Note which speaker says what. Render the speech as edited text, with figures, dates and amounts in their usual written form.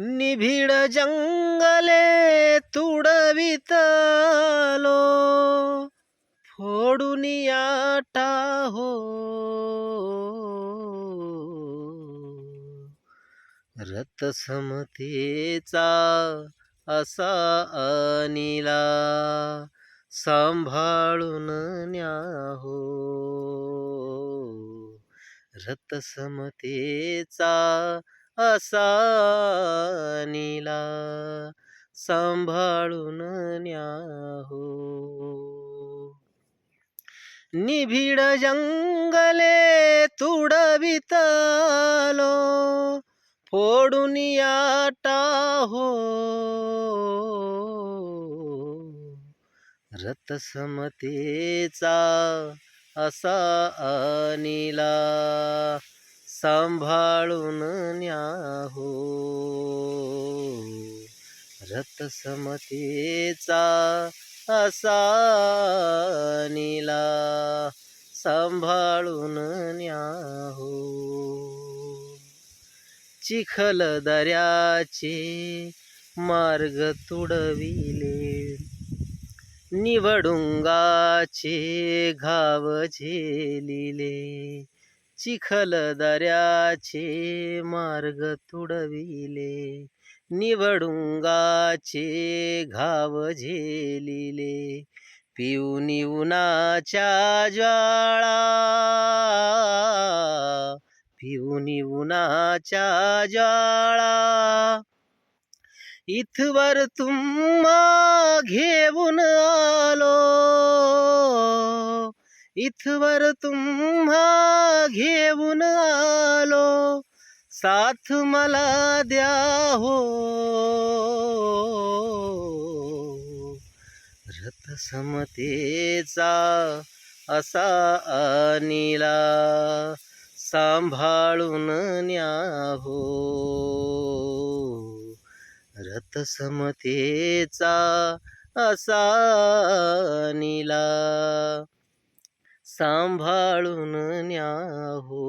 Speaker 1: निभिड जंगले तुडवितलो, फोडून याटा हो. रथसमतेचा असा अनिला, सांभाळून न्या हो. रथसमतेचा असा अनिला, सांभाळून न्या हो. निभिड जंगले तुडवितलो, फोडून याटा हो. रथसमतेचा असा अनिला, सांभाळून न्या हो. रथसमतेचा असा अनिला, सांभाळून न्या हो. चिखल दऱ्याचे मार्ग तुडविले, निवडुंगाचे घाव झेलिले. चिखल दऱ्याचे मार्ग तुडविले, निवडुंगाचे घाव झेलिले. पिऊन उन्हाच्या ज्वाळा, पिऊन उन्हाच्या ज्वाळा, इथवर तुम्हा घेऊन आलो. इथवर तुम्हा घेऊन आलो, साथ मला द्या हो. रथसमतेचा असा अनिला, सांभाळून न्या हो. रथसमतेचा असा अनिला, सांभाळून न्या हो.